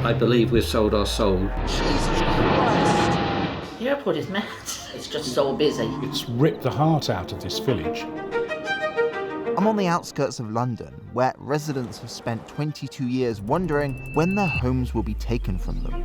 I believe we've sold our soul. Jesus Christ. The airport is mad. It's just so busy. It's ripped the heart out of this village. I'm on the outskirts of London, where residents have spent 22 years wondering when their homes will be taken from them.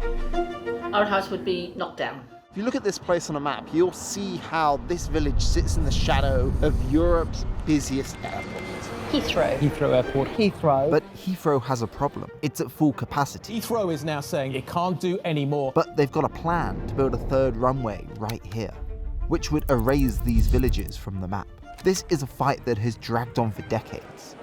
Our house would be knocked down. If you look at this place on a map, you'll see how this village sits in the shadow of Europe's busiest airport. Heathrow Airport. Heathrow. But Heathrow has a problem. It's at full capacity. Heathrow is now saying it can't do any more. But they've got a plan to build a third runway right here, which would erase these villages from the map. This is a fight that has dragged on for decades.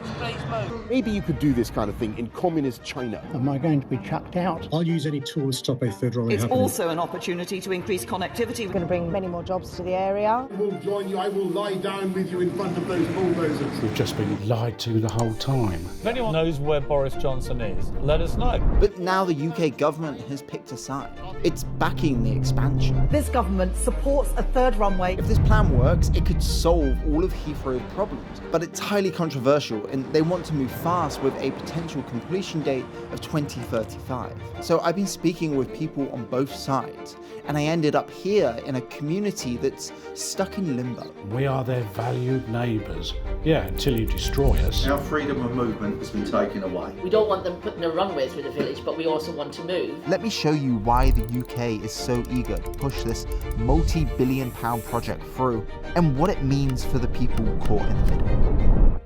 Maybe you could do this kind of thing in communist China. Am I going to be chucked out? I'll use any tool to stop a third runway happening. It's also an opportunity to increase connectivity. We're going to bring many more jobs to the area. I will join you. I will lie down with you in front of those bulldozers. We've just been lied to the whole time. If anyone knows where Boris Johnson is, let us know. But now the UK government has picked a side. It's backing the expansion. This government supports a third runway. If this plan works, it could solve all of Heathrow's problems. But it's highly controversial, and they want to move fast with a potential completion date of 2035. So I've been speaking with people on both sides, and I ended up here in a community that's stuck in limbo. We are their valued neighbours. Yeah, until you destroy us. Our freedom of movement has been taken away. We don't want them putting a runway through the village, but we also want to move. Let me show you why the UK is so eager to push this multi-billion-pound project through, and what it means for the people caught in the middle.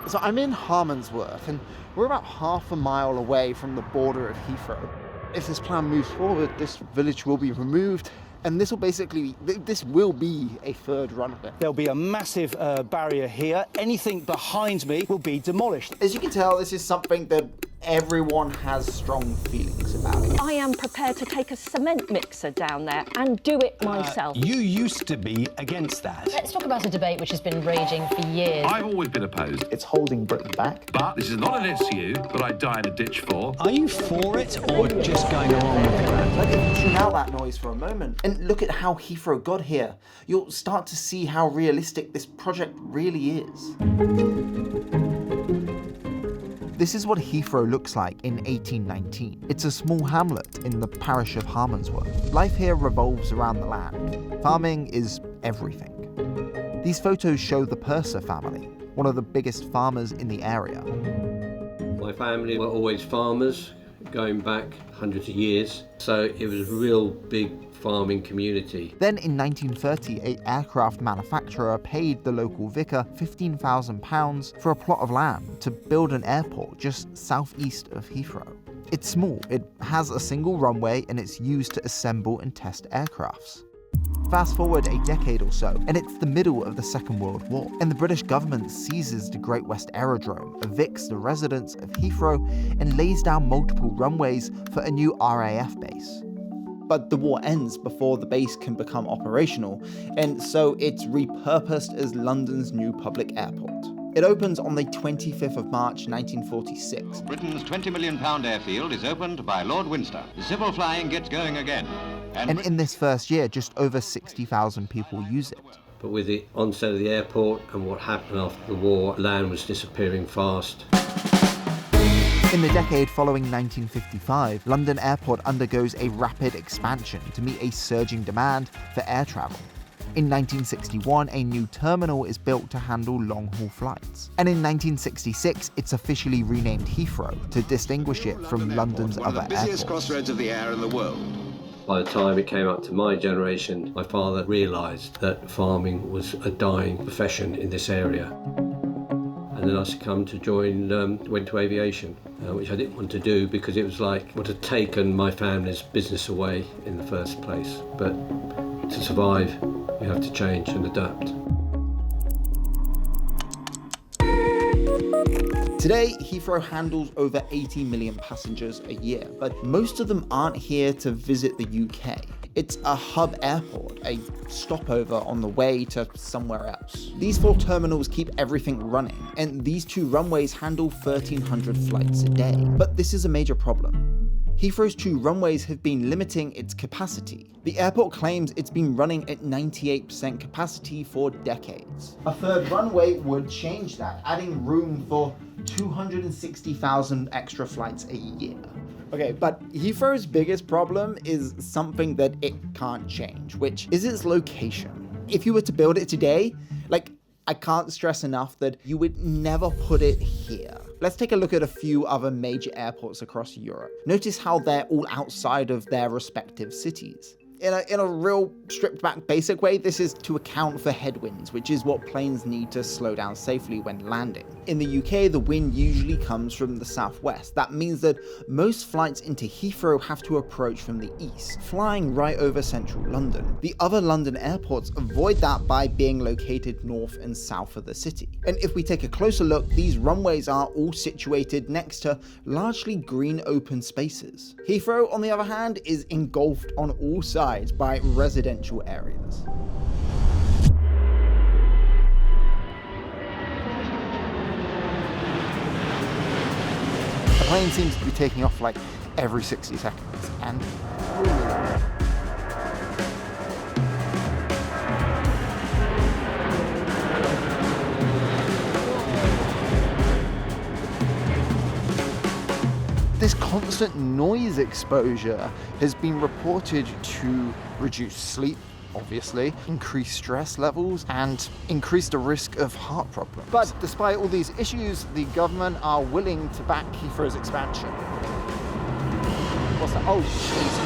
So I'm in Harmondsworth, and we're about half a mile away from the border of Heathrow. If this plan moves forward, this village will be removed, and this will be a third runway. There'll be a massive barrier here. Anything behind me will be demolished. As you can tell, this is something that everyone has strong feelings about. I am prepared to take a cement mixer down there and do it myself. You used to be against that. Let's talk about a debate which has been raging for years. I've always been opposed. It's holding Britain back. But this is not an SU that I'd die in a ditch for. Are you for it or just going along with it? Let me tune out that noise for a moment and look at how Heathrow got here. You'll start to see how realistic this project really is. This is what Heathrow looks like in 1819. It's a small hamlet in the parish of Harmondsworth. Life here revolves around the land. Farming is everything. These photos show the Purser family, one of the biggest farmers in the area. My family were always farmers, going back hundreds of years, so it was a real big farming community. Then in 1930, an aircraft manufacturer paid the local vicar £15,000 for a plot of land to build an airport just southeast of Heathrow. It's small, it has a single runway, and it's used to assemble and test aircrafts. Fast forward a decade or so, and it's the middle of the Second World War, and the British government seizes the Great West Aerodrome, evicts the residents of Heathrow, and lays down multiple runways for a new RAF base. But the war ends before the base can become operational, and so it's repurposed as London's new public airport. It opens on the 25th of March 1946. Britain's £20 million airfield is opened by Lord Windsor. The civil flying gets going again. And in this first year, just over 60,000 people use it. But with the onset of the airport and what happened after the war, land was disappearing fast. In the decade following 1955, London Airport undergoes a rapid expansion to meet a surging demand for air travel. In 1961, a new terminal is built to handle long-haul flights. And in 1966, it's officially renamed Heathrow to distinguish it from London's other airports. One of the busiest crossroads of the air in the world. By the time it came up to my generation, my father realised that farming was a dying profession in this area. And then I succumbed to went to aviation, which I didn't want to do because it was like what had taken my family's business away in the first place. But to survive, you have to change and adapt. Today, Heathrow handles over 80 million passengers a year, but most of them aren't here to visit the UK. It's a hub airport, a stopover on the way to somewhere else. These 4 terminals keep everything running, and these 2 runways handle 1,300 flights a day. But this is a major problem. Heathrow's 2 runways have been limiting its capacity. The airport claims it's been running at 98% capacity for decades. A 3rd runway would change that, adding room for 260,000 extra flights a year. Okay, but Heathrow's biggest problem is something that it can't change, which is its location. If you were to build it today, I can't stress enough that you would never put it here. Let's take a look at a few other major airports across Europe. Notice how they're all outside of their respective cities. In a real stripped back basic way, this is to account for headwinds, which is what planes need to slow down safely when landing. In the UK, the wind usually comes from the southwest. That means that most flights into Heathrow have to approach from the east, flying right over central London. The other London airports avoid that by being located north and south of the city. And if we take a closer look, these runways are all situated next to largely green open spaces. Heathrow, on the other hand, is engulfed on all sides by residential areas. The plane seems to be taking off like every 60 seconds, and this constant noise exposure has been reported to reduce sleep, obviously, increase stress levels, and increase the risk of heart problems. But despite all these issues, the government are willing to back Heathrow's expansion. What's that? Oh, Jesus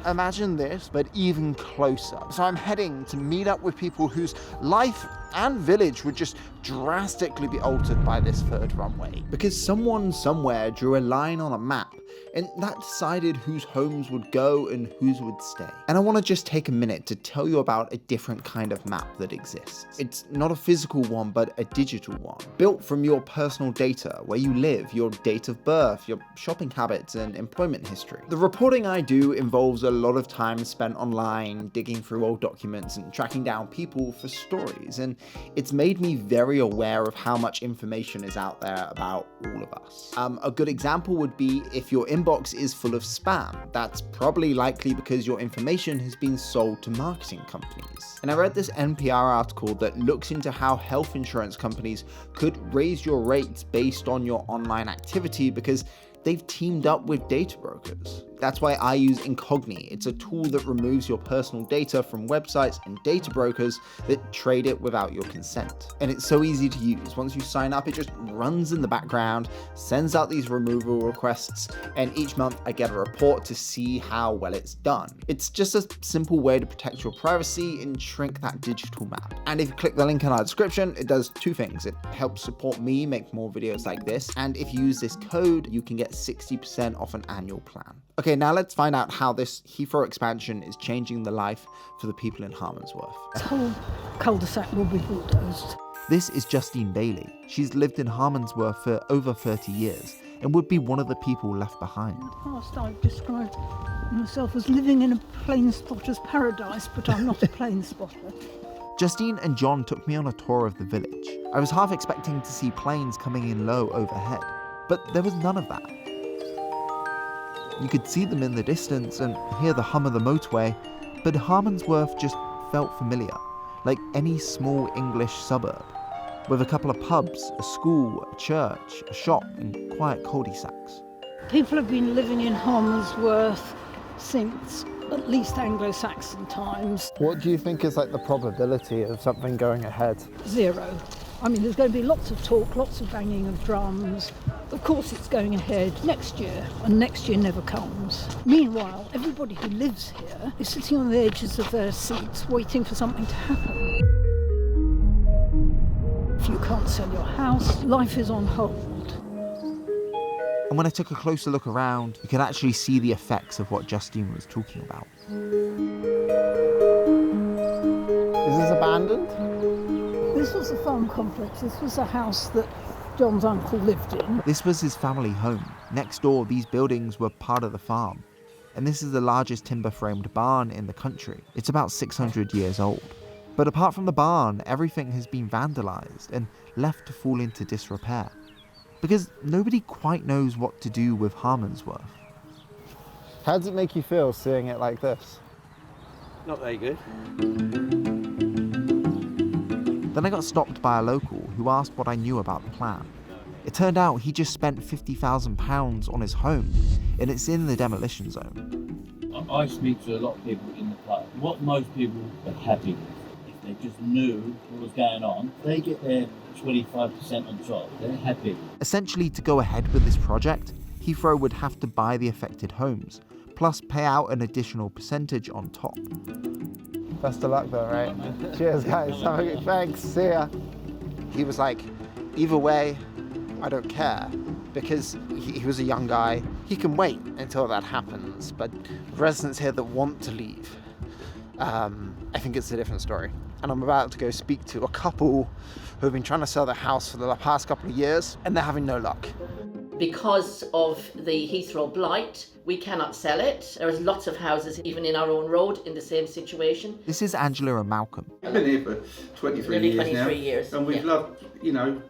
Christ. Imagine this, but even closer. So I'm heading to meet up with people whose life and village would just drastically be altered by this 3rd runway. Because someone somewhere drew a line on a map, and that decided whose homes would go and whose would stay. And I want to just take a minute to tell you about a different kind of map that exists. It's not a physical one, but a digital one, built from your personal data, where you live, your date of birth, your shopping habits, and employment history. The reporting I do involves a lot of time spent online, digging through old documents and tracking down people for stories, and it's made me very aware of how much information is out there about all of us. A good example would be if your inbox is full of spam. That's probably likely because your information has been sold to marketing companies. And I read this NPR article that looks into how health insurance companies could raise your rates based on your online activity because they've teamed up with data brokers. That's why I use Incogni. It's a tool that removes your personal data from websites and data brokers that trade it without your consent. And it's so easy to use. Once you sign up, it just runs in the background, sends out these removal requests, and each month I get a report to see how well it's done. It's just a simple way to protect your privacy and shrink that digital map. And if you click the link in our description, it does 2 things. It helps support me make more videos like this, and if you use this code, you can get 60% off an annual plan. Okay, now let's find out how this Heathrow expansion is changing the life for the people in Harmondsworth. This whole cul-de-sac will be bulldozed. This is Justine Bayley. She's lived in Harmondsworth for over 30 years and would be one of the people left behind. In the past, I've described myself as living in a plane spotter's paradise, but I'm not a plane spotter. Justine and John took me on a tour of the village. I was half expecting to see planes coming in low overhead, but there was none of that. You could see them in the distance and hear the hum of the motorway, but Harmondsworth just felt familiar, like any small English suburb, with a couple of pubs, a school, a church, a shop, and quiet cul-de-sacs. People have been living in Harmondsworth since at least Anglo-Saxon times. What do you think is like the probability of something going ahead? 0. I mean, there's going to be lots of talk, lots of banging of drums. Of course it's going ahead next year, and next year never comes. Meanwhile, everybody who lives here is sitting on the edges of their seats waiting for something to happen. If you can't sell your house, life is on hold. And when I took a closer look around, you could actually see the effects of what Justine was talking about. Is this abandoned? This was a farm complex. This was a house that John's uncle lived in. This was his family home. Next door, these buildings were part of the farm. And this is the largest timber-framed barn in the country. It's about 600 years old. But apart from the barn, everything has been vandalized and left to fall into disrepair. because nobody quite knows what to do with Harmondsworth. How does it make you feel seeing it like this? Not very good. Then I got stopped by a local who asked what I knew about the plan. It turned out he just spent £50,000 on his home, and it's in the demolition zone. I speak to a lot of people in the club. What most people are happy with, if they just knew what was going on, they get their 25% on top. They're happy. Essentially, to go ahead with this project, Heathrow would have to buy the affected homes, plus pay out an additional percentage on top. Best of luck though, right? Cheers, guys. Thanks. See ya. He was like, either way, I don't care, because he was a young guy. He can wait until that happens, but residents here that want to leave, I think it's a different story. And I'm about to go speak to a couple who have been trying to sell their house for the past couple of years, and they're having no luck. Because of the Heathrow blight, we cannot sell it. There is lots of houses, even in our own road, in the same situation. This is Angela and Malcom. I've been here for 23 Nearly years 23 now. years. And we've loved,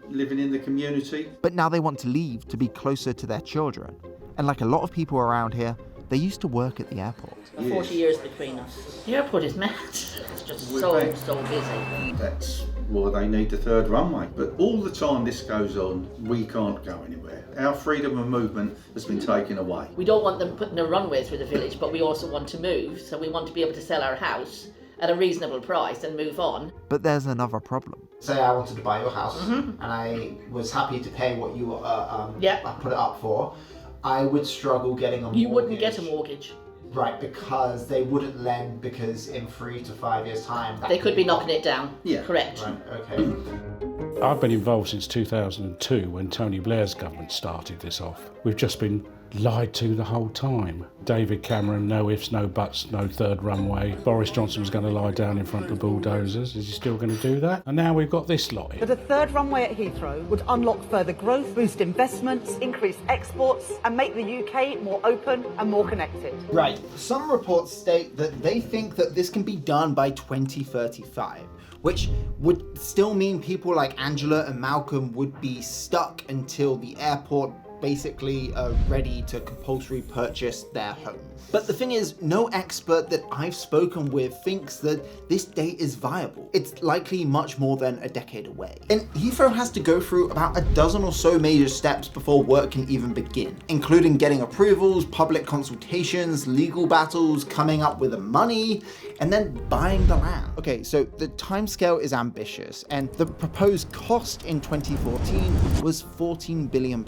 living in the community. But now they want to leave to be closer to their children. And like a lot of people around here, they used to work at the airport. 40 years between us. The airport is mad. It's just so busy. That's why they need the third runway. But all the time this goes on, we can't go anywhere. Our freedom of movement has been taken away. We don't want them putting a runway through the village, but we also want to move. So we want to be able to sell our house at a reasonable price and move on. But there's another problem. Say I wanted to buy your house, and I was happy to pay what you I put it up for. I would struggle getting a mortgage. You wouldn't get a mortgage. Right, because they wouldn't lend, because in 3 to 5 years' time... They could be knocking it down. Yeah. Correct. Right, okay. I've been involved since 2002 when Tony Blair's government started this off. We've just been lied to the whole time. David Cameron, no ifs, no buts, no third runway. Boris Johnson was going to lie down in front of the bulldozers. Is he still going to do that? And now we've got this lot. But a third runway at Heathrow would unlock further growth, boost investments, increase exports, and make the UK more open and more connected. Right. Some reports state that they think that this can be done by 2035. Which would still mean people like Angela and Malcom would be stuck until the airport basically are ready to compulsory purchase their home. But the thing is, no expert that I've spoken with thinks that this date is viable. It's likely much more than a decade away. And Heathrow has to go through about a dozen or so major steps before work can even begin, including getting approvals, public consultations, legal battles, coming up with the money, and then buying the land. Okay, so the timescale is ambitious, and the proposed cost in 2014 was £14 billion.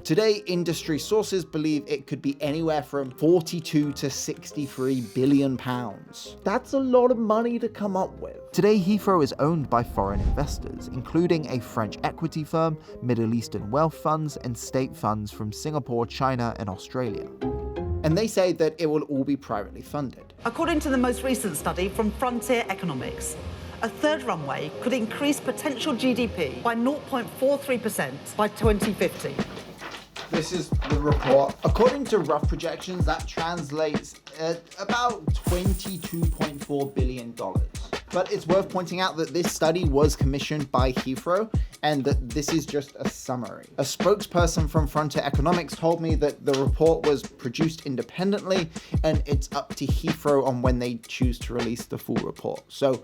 Today, industry sources believe it could be anywhere from 42 to 63 billion pounds. That's a lot of money to come up with. Today, Heathrow is owned by foreign investors, including a French equity firm, Middle Eastern wealth funds, and state funds from Singapore, China, and Australia. And they say that it will all be privately funded. According to the most recent study from Frontier Economics, a third runway could increase potential GDP by 0.43% by 2050. This is the report. According to rough projections, that translates at about $22.4 billion. But it's worth pointing out that this study was commissioned by Heathrow and that this is just a summary. A spokesperson from Frontier Economics told me that the report was produced independently and it's up to Heathrow on when they choose to release the full report. So,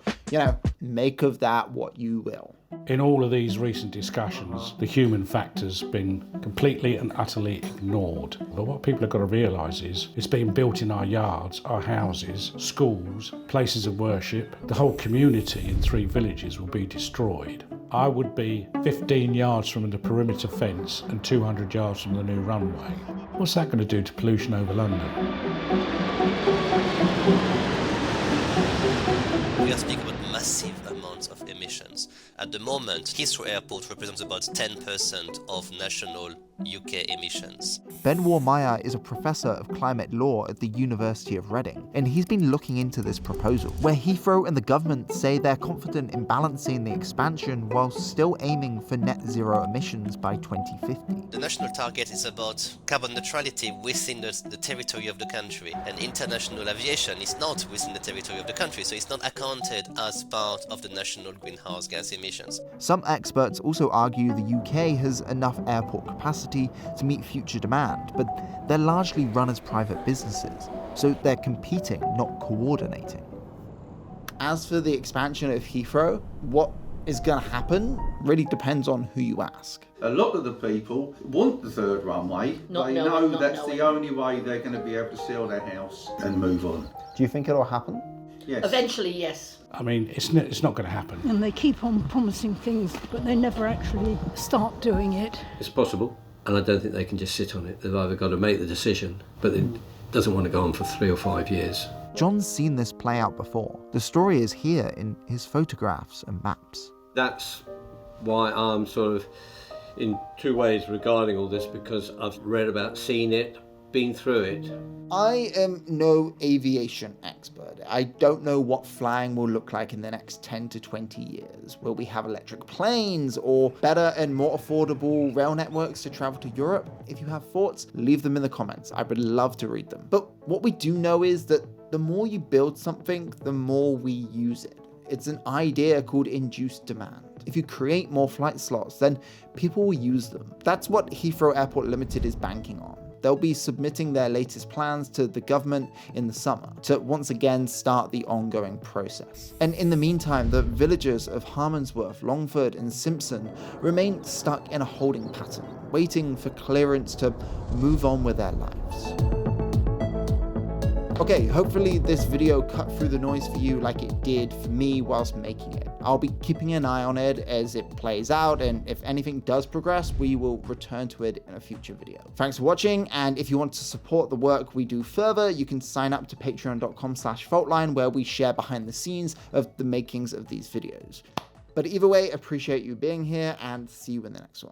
make of that what you will. In all of these recent discussions, the human factor's been completely and utterly ignored. But what people have got to realise is it's being built in our yards, our houses, schools, places of worship. The whole community in 3 villages will be destroyed. I would be 15 yards from the perimeter fence and 200 yards from the new runway. What's that going to do to pollution over London? We are speaking about massive amounts of emissions. At the moment, Heathrow Airport represents about 10% of national UK emissions. Benoit is a professor of climate law at the University of Reading, and he's been looking into this proposal, where Heathrow and the government say they're confident in balancing the expansion while still aiming for net zero emissions by 2050. The national target is about carbon neutrality within the territory of the country, and international aviation is not within the territory of the country, so it's not accounted as part of the national greenhouse gas emissions. Some experts also argue the UK has enough airport capacity to meet future demand, but they're largely run as private businesses, so they're competing, not coordinating. As for the expansion of Heathrow, what is going to happen really depends on who you ask. A lot of the people want the third runway. They know that's the only way they're going to be able to sell their house and move on. Do you think it'll happen? Yes. Eventually, yes. I mean, it's not going to happen. And they keep on promising things, but they never actually start doing it. It's possible, and I don't think they can just sit on it. They've either got to make the decision, but it doesn't want to go on for 3 or 5 years. John's seen this play out before. The story is here in his photographs and maps. That's why I'm sort of in two ways regarding all this, because I've read about, seen it, been through it. I am no aviation expert. I don't know what flying will look like in the next 10 to 20 years. Will we have electric planes or better and more affordable rail networks to travel to Europe? If you have thoughts, leave them in the comments. I would love to read them. But what we do know is that the more you build something, the more we use it. It's an idea called induced demand. If you create more flight slots, then people will use them. That's what Heathrow Airport Limited is banking on. They'll be submitting their latest plans to the government in the summer to once again start the ongoing process. And in the meantime, the villagers of Harmondsworth, Longford and Simpson remain stuck in a holding pattern, waiting for clearance to move on with their lives. Okay, hopefully this video cut through the noise for you like it did for me whilst making it. I'll be keeping an eye on it as it plays out, and if anything does progress, we will return to it in a future video. Thanks for watching, and if you want to support the work we do further, you can sign up to patreon.com/Faultline, where we share behind the scenes of the makings of these videos. But either way, appreciate you being here, and see you in the next one.